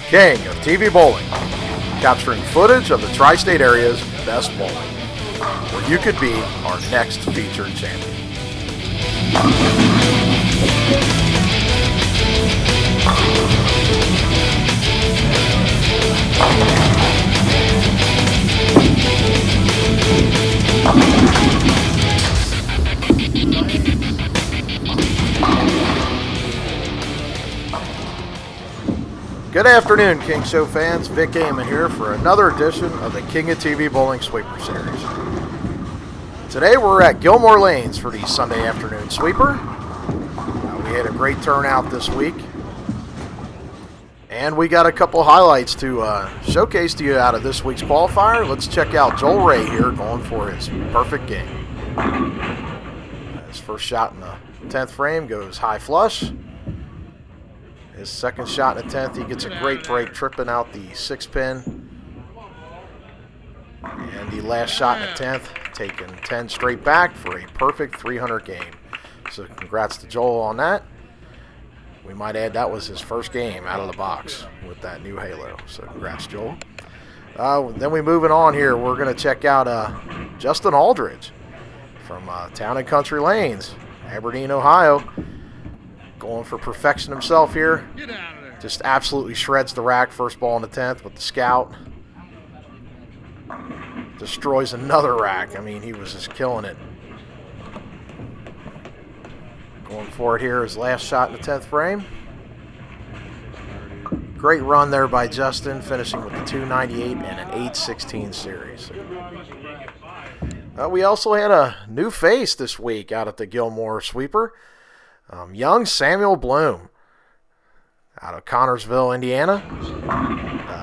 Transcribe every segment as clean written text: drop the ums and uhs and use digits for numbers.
King of TV Bowling, capturing footage of the tri-state area's best bowling, where you could be our next featured champion. Good afternoon, King Show fans. Vic Amon here for another edition of the King of TV Bowling Sweeper Series. Today we're at Gilmore Lanes for the Sunday afternoon sweeper. We had a great turnout this week, and we got a couple highlights to showcase to you out of this week's qualifier. Let's check out Joel Ray here going for his perfect game. His first shot in the 10th frame goes high flush. His second shot in the 10th, he gets a great break, tripping out the 6-pin. And the last shot in the 10th, taking 10 straight back for a perfect 300 game. So congrats to Joel on that. We might add that was his first game out of the box with that new halo. So congrats, Joel. Then we moving on here. We're going to check out Justin Aldridge from Town and Country Lanes, Aberdeen, Ohio. Going for perfection himself here. Just absolutely shreds the rack. First ball in the 10th with the scout. Destroys another rack. I mean, he was just killing it. Going for it here, his last shot in the 10th frame. Great run there by Justin, finishing with the 298 and an 816 series. We also had a new face this week out at the Gilmore sweeper. Young Samuel Bloom out of Connersville, Indiana.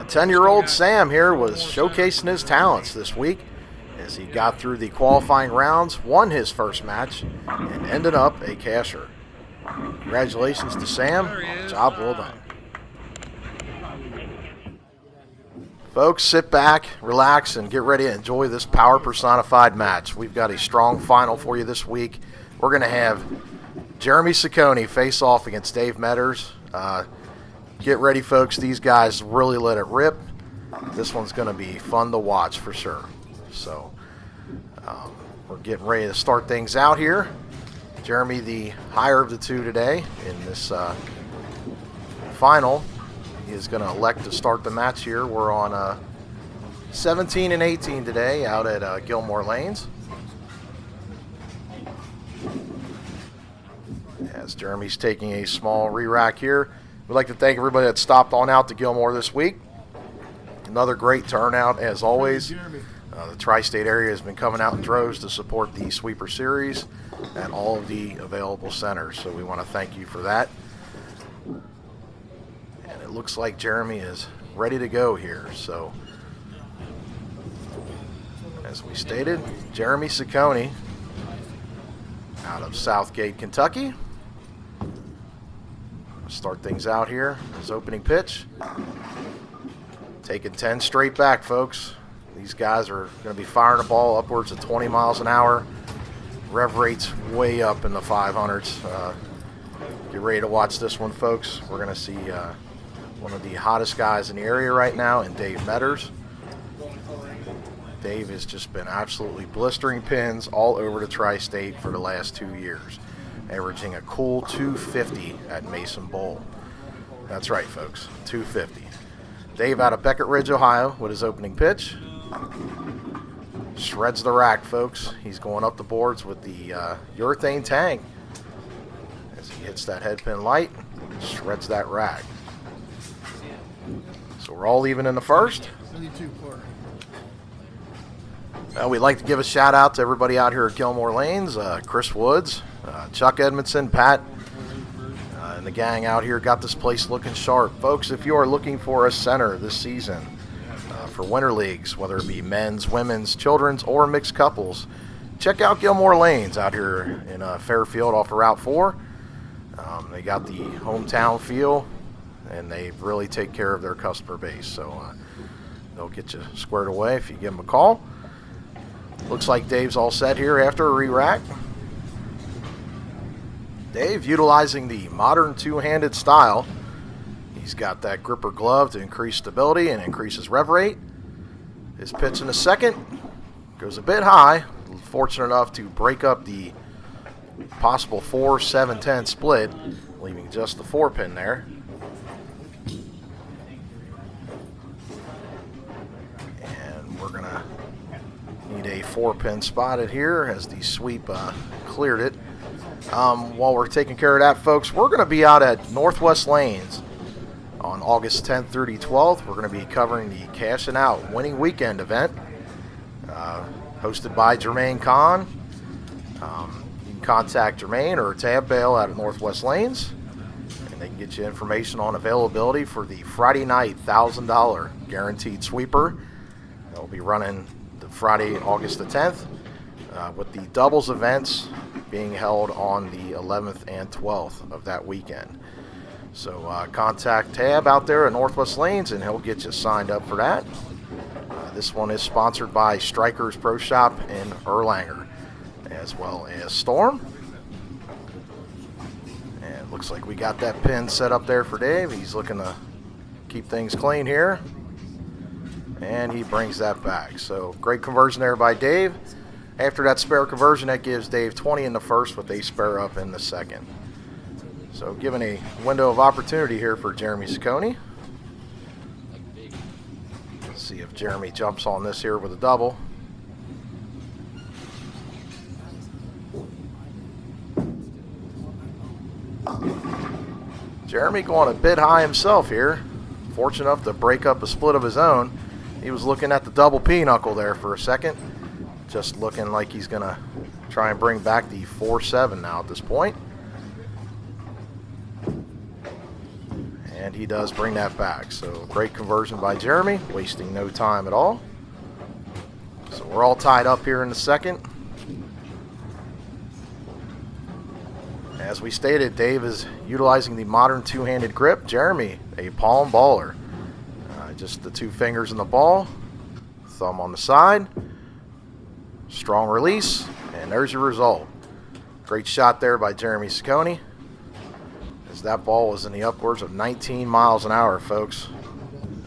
10-year-old Sam here was showcasing his talents this week as he got through the qualifying rounds, won his first match, and ended up a casher. Congratulations to Sam. Job well done. Folks, sit back, relax, and get ready to enjoy this power personified match. We've got a strong final for you this week. We're going to have Jeremy Saccone face off against Dave Meadors. Get ready, folks. These guys really let it rip. This one's going to be fun to watch for sure. So we're getting ready to start things out here. Jeremy, the higher of the two today in this final, he is going to elect to start the match here. We're on 17 and 18 today out at Gilmore Lanes. As Jeremy's taking a small re-rack here. We'd like to thank everybody that stopped on out to Gilmore this week. Another great turnout as always. The tri-state area has been coming out in droves to support the sweeper series at all of the available centers. So we want to thank you for that. And it looks like Jeremy is ready to go here. So as we stated, Jeremy Saccone out of Southgate, Kentucky. Start things out here. His opening pitch. Taking 10 straight back, folks. These guys are going to be firing the ball upwards of 20 miles an hour. Rev rate's way up in the 500s. Get ready to watch this one, folks. We're going to see one of the hottest guys in the area right now in Dave Meadors. Dave has just been absolutely blistering pins all over the tri-state for the last 2 years, averaging a cool 250 at Mason Bowl. That's right, folks, 250. Dave out of Beckett Ridge, Ohio with his opening pitch. Shreds the rack, folks. He's going up the boards with the urethane tank. As he hits that head pin light, shreds that rack. So we're all even in the first. We'd like to give a shout out to everybody out here at Gilmore Lanes. Chris Woods, Chuck Edmondson, Pat, and the gang out here got this place looking sharp. Folks, if you are looking for a center this season for winter leagues, whether it be men's, women's, children's, or mixed couples, check out Gilmore Lanes out here in Fairfield off of Route 4. They got the hometown feel, and they really take care of their customer base. So they'll get you squared away if you give them a call. Looks like Dave's all set here after a re-rack. Dave utilizing the modern two-handed style. He's got that gripper glove to increase stability and increase his rev rate. His pitch in the second goes a bit high. Fortunate enough to break up the possible 4-7-10 split, leaving just the 4-pin there. And we're going to need a 4-pin spotted here as the sweep cleared it. While we're taking care of that, folks, we're going to be out at Northwest Lanes on August 10th through the 12th. We're going to be covering the Cash and Out Winning Weekend event, hosted by Jermaine Kahn. You can contact Jermaine or Tab Bale out at Northwest Lanes, and they can get you information on availability for the Friday night $1,000 guaranteed sweeper. They'll be running the Friday, August the 10th, with the doubles events being held on the 11th and 12th of that weekend. So contact Tab out there at Northwest Lanes and he'll get you signed up for that. This one is sponsored by Strikers Pro Shop in Erlanger, as well as Storm. And it looks like we got that pin set up there for Dave. He's looking to keep things clean here. And he brings that back. So great conversion there by Dave. After that spare conversion, that gives Dave 20 in the first with a spare up in the second. So given a window of opportunity here for Jeremy Saccone. Let's see if Jeremy jumps on this here with a double. Jeremy going a bit high himself here. Fortunate enough to break up a split of his own. He was looking at the double P-knuckle there for a second. Just looking like he's going to try and bring back the 4-7 now at this point. And he does bring that back. So great conversion by Jeremy, wasting no time at all. So we're all tied up here in the second. As we stated, Dave is utilizing the modern two-handed grip. Jeremy, a palm baller. Just the two fingers in the ball, thumb on the side. Strong release, and there's your result. Great shot there by Jeremy Saccone, as that ball was in the upwards of 19 miles an hour, folks.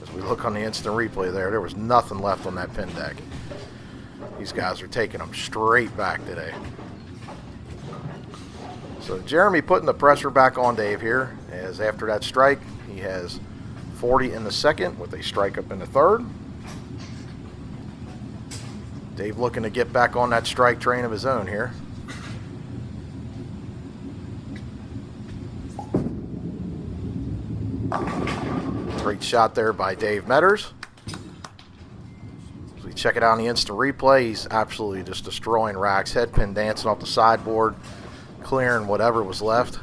As we look on the instant replay there was nothing left on that pin deck. These guys are taking them straight back today. So Jeremy putting the pressure back on Dave here, as after that strike, he has 40 in the second with a strike up in the third. Dave looking to get back on that strike train of his own here. Great shot there by Dave Meadors. As we check it out on the instant replay, he's absolutely just destroying racks. Head pin dancing off the sideboard, clearing whatever was left.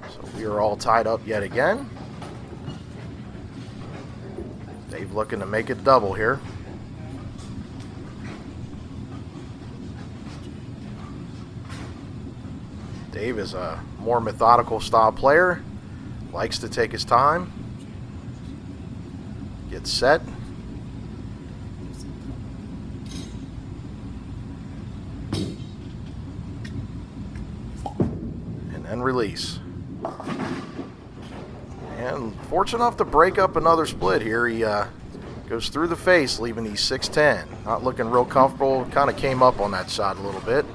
So we are all tied up yet again. Dave looking to make it double here. Dave is a more methodical style player, likes to take his time, get set, and then release. And fortunate enough to break up another split here. He goes through the face, leaving the 6-10. Not looking real comfortable. Kind of came up on that shot a little bit.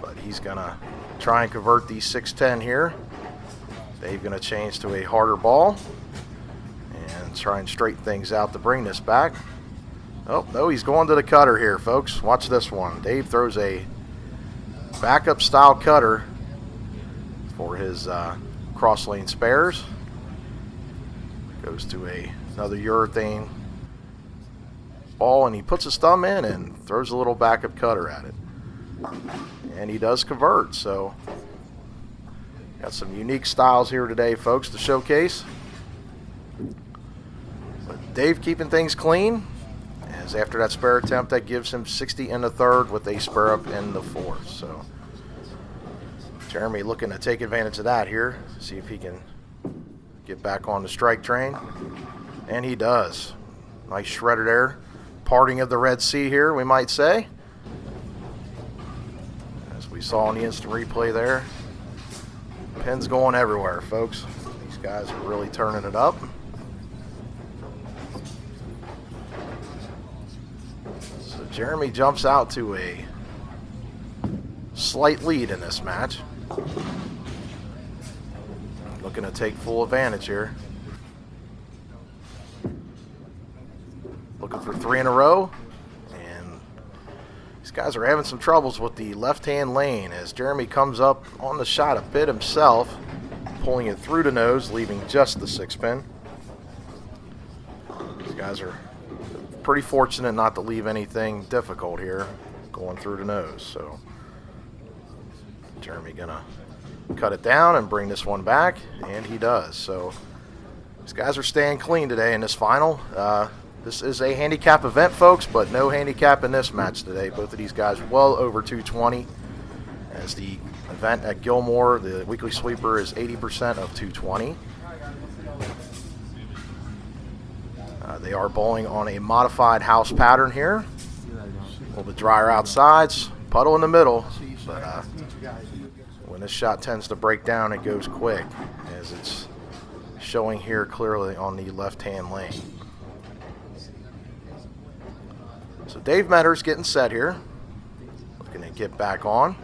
But he's going to try and convert the 6-10 here. Dave going to change to a harder ball and try and straighten things out to bring this back. Oh, no, he's going to the cutter here, folks. Watch this one. Dave throws a backup style cutter for his cross lane spares. Goes to another urethane ball, and he puts his thumb in and throws a little backup cutter at it. And he does convert. So got some unique styles here today, folks, to showcase. But Dave keeping things clean, as after that spare attempt, that gives him 60 in the third with a spare up in the fourth. So Jeremy looking to take advantage of that here, see if he can get back on the strike train. And he does. Nice shredder there. Parting of the Red Sea here, we might say. we saw on the instant replay there. Pins going everywhere, folks. These guys are really turning it up. So Jeremy jumps out to a slight lead in this match. Looking to take full advantage here. Looking for 3 in a row. And these guys are having some troubles with the left-hand lane as Jeremy comes up on the shot a bit himself, pulling it through the nose, leaving just the 6-pin. These guys are pretty fortunate not to leave anything difficult here going through the nose. So Jeremy gonna cut it down and bring this one back, and he does. So these guys are staying clean today in this final. This is a handicap event, folks, but no handicap in this match today. Both of these guys well over 220. As the event at Gilmore, the weekly sweeper is 80% of 220. They are bowling on a modified house pattern here. A little bit drier outside, puddle in the middle, but when this shot tends to break down, it goes quick, as it's showing here clearly on the left-hand lane. So Dave Meadors getting set here, looking to get back on.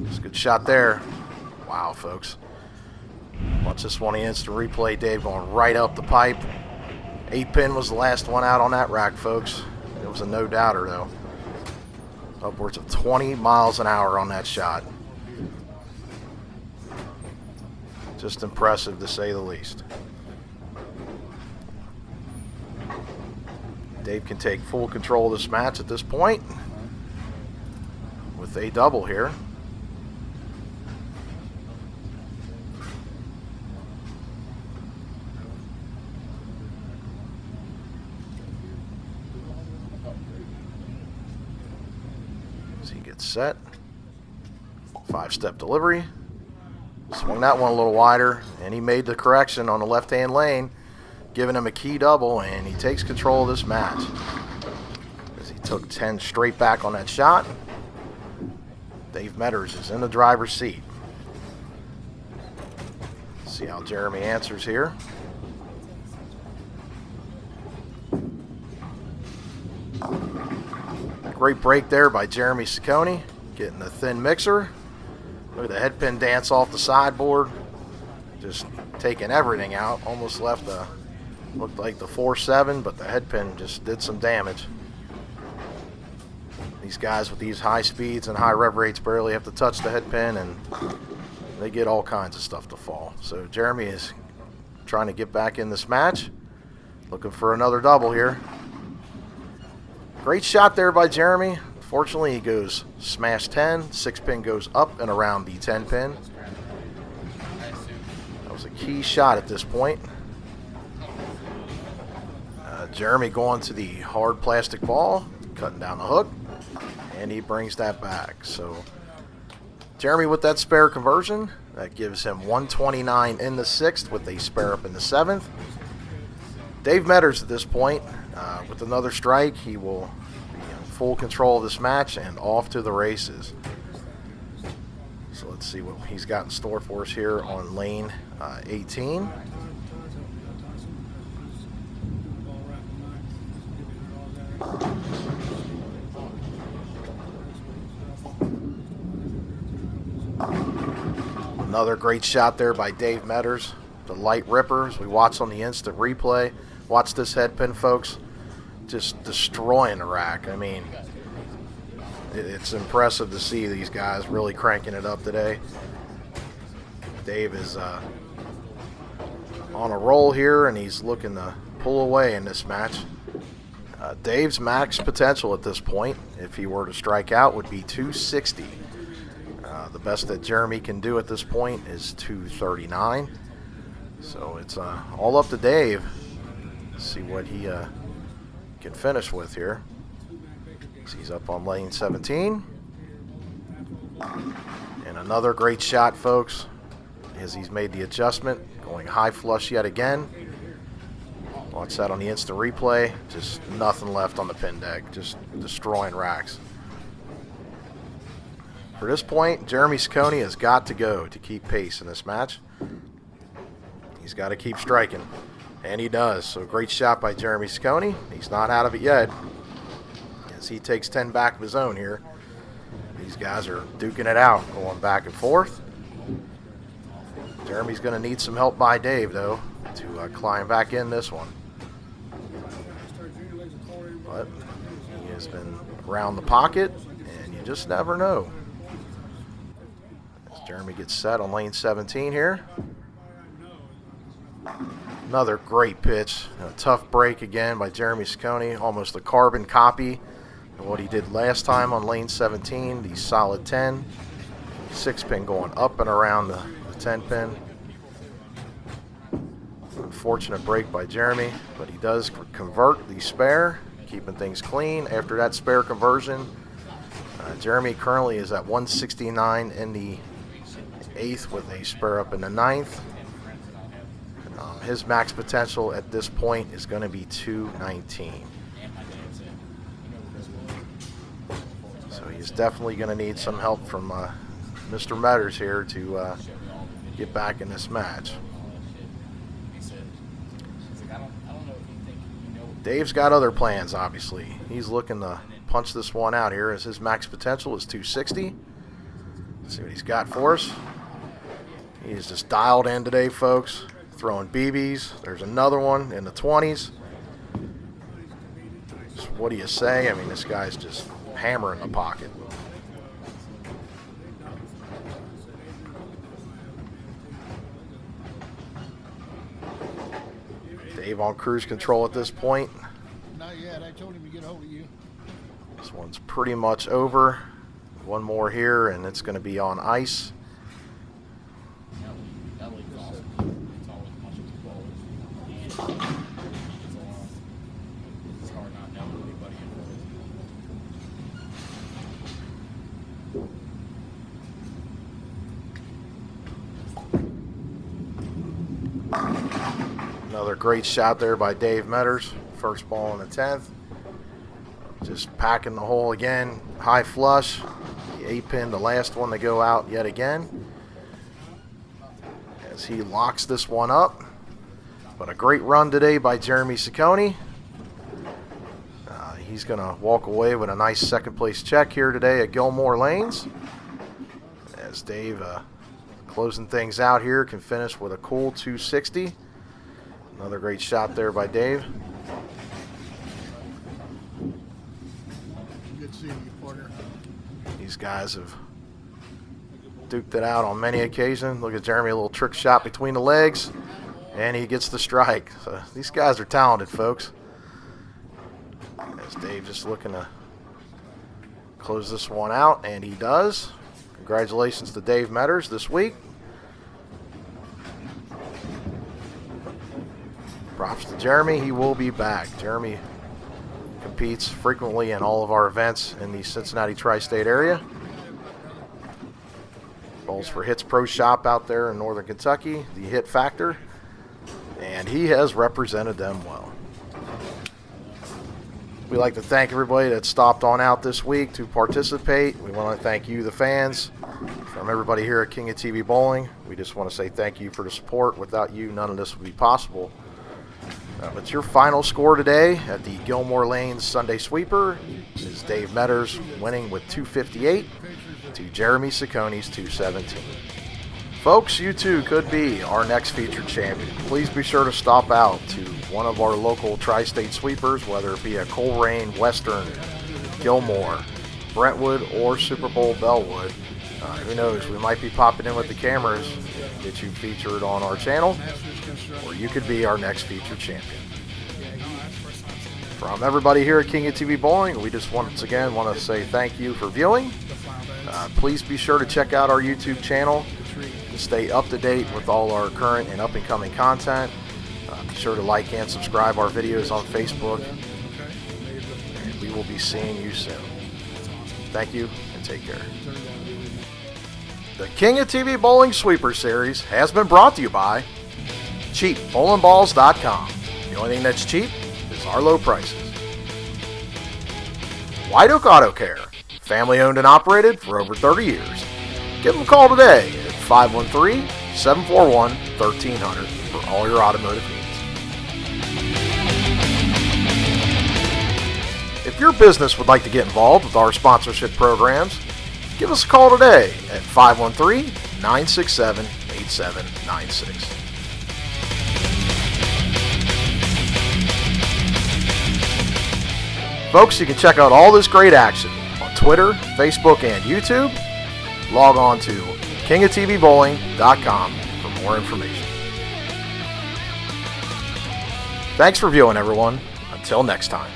It's a good shot there. Wow, folks. Watch this one, the instant replay. Dave going right up the pipe. 8-pin was the last one out on that rack, folks. It was a no-doubter, though. Upwards of 20 miles an hour on that shot. Just impressive, to say the least. Dave can take full control of this match at this point with a double here. So he gets set. 5-step delivery. Swung that one a little wider, and he made the correction on the left-hand lane, giving him a key double, and he takes control of this match as he took 10 straight back on that shot. Dave Meadors is in the driver's seat. See how Jeremy answers here. Great break there by Jeremy Saccone, getting the thin mixer. Look at the head pin dance off the sideboard, just taking everything out. Almost left the, looked like the 4-7, but the head pin just did some damage. These guys with these high speeds and high rev rates barely have to touch the head pin, and they get all kinds of stuff to fall. So Jeremy is trying to get back in this match, looking for another double here. Great shot there by Jeremy. Fortunately, he goes smash 10. 6-pin goes up and around the 10-pin. That was a key shot at this point. Jeremy going to the hard plastic ball, cutting down the hook, and he brings that back. So Jeremy with that spare conversion, that gives him 129 in the 6th with a spare up in the 7th. Dave Meadors at this point, with another strike, he will be in full control of this match and off to the races. So let's see what he's got in store for us here on lane 18. Another great shot there by Dave Meadors. The light rippers we watched on the instant replay. Watch this head pin, folks. Just destroying the rack. I mean, it's impressive to see these guys really cranking it up today. Dave is on a roll here, and he's looking to pull away in this match. Dave's max potential at this point, if he were to strike out, would be 260. The best that Jeremy can do at this point is 239. So it's all up to Dave. See what he can finish with here. So he's up on lane 17. And another great shot, folks, as he's made the adjustment, going high flush yet again Watch that on the instant replay. Just nothing left on the pin deck. Just destroying racks. For this point, Jeremy Saccone has got to go to keep pace in this match. He's got to keep striking. And he does. So great shot by Jeremy Saccone. He's not out of it yet, as he takes 10 back of his own here. These guys are duking it out, going back and forth. Jeremy's going to need some help by Dave, though, to climb back in this one. But he has been around the pocket, and you just never know. As Jeremy gets set on lane 17 here. Another great pitch. A tough break again by Jeremy Saccone. Almost a carbon copy of what he did last time on lane 17. The solid 10. 6-pin going up and around the 10-pin. Unfortunate break by Jeremy, but he does convert the spare, keeping things clean after that spare conversion. Jeremy currently is at 169 in the 8th with a spare up in the 9th. His max potential at this point is going to be 219. So he's definitely going to need some help from Mr. Meadors here to get back in this match. Dave's got other plans, obviously. He's looking to punch this one out here, as his max potential is 260. Let's see what he's got for us. He's just dialed in today, folks. Throwing BBs. There's another one in the 20s. So what do you say? I mean, this guy's just hammering the pocket. Dave on cruise control at this point. Not yet. I told him to get a hold of you. This one's pretty much over. One more here, and it's going to be on ice. Another great shot there by Dave Meadors. First ball in the 10th. Just packing the hole again. High flush. The 8-pin, the last one to go out yet again. As he locks this one up. But a great run today by Jeremy Saccone. He's going to walk away with a nice second place check here today at Gilmore Lanes. As Dave, closing things out here, can finish with a cool 260. Another great shot there by Dave. Good seeing you, partner. These guys have duked it out on many occasions. Look at Jeremy, a little trick shot between the legs, and he gets the strike. So these guys are talented, folks. As Dave just looking to close this one out, and he does. Congratulations to Dave Meadors this week. Props to Jeremy. He will be back. Jeremy competes frequently in all of our events in the Cincinnati tri-state area. Bowls for Hits Pro Shop out there in Northern Kentucky, the Hit Factor, and he has represented them well. We'd like to thank everybody that stopped on out this week to participate. We want to thank you, the fans, from everybody here at King of TV Bowling. We just want to say thank you for the support. Without you, none of this would be possible. But your final score today at the Gilmore Lanes Sunday Sweeper is Dave Meadors winning with 258 to Jeremy Saccone's 217. Folks, you too could be our next featured champion. Please be sure to stop out to one of our local tri-state sweepers, whether it be at Coleraine, Western, Gilmore, Brentwood, or Super Bowl Bellwood. Who knows, we might be popping in with the cameras and get you featured on our channel, or you could be our next featured champion. From everybody here at King of TV Bowling, we just once again want to say thank you for viewing. Please be sure to check out our YouTube channel to stay up to date with all our current and up-and-coming content. Be sure to like and subscribe our videos on Facebook, and we will be seeing you soon. Thank you, and take care. The King of TV Bowling Sweeper Series has been brought to you by CheapBowlingBalls.com, The only thing that's cheap is our low prices. White Oak Auto Care, family owned and operated for over 30 years. Give them a call today at 513-741-1300 for all your automotive needs. If your business would like to get involved with our sponsorship programs, give us a call today at 513-967-8796. Folks, you can check out all this great action on Twitter, Facebook, and YouTube. Log on to kingoftbbowling.com for more information. Thanks for viewing, everyone. Until next time.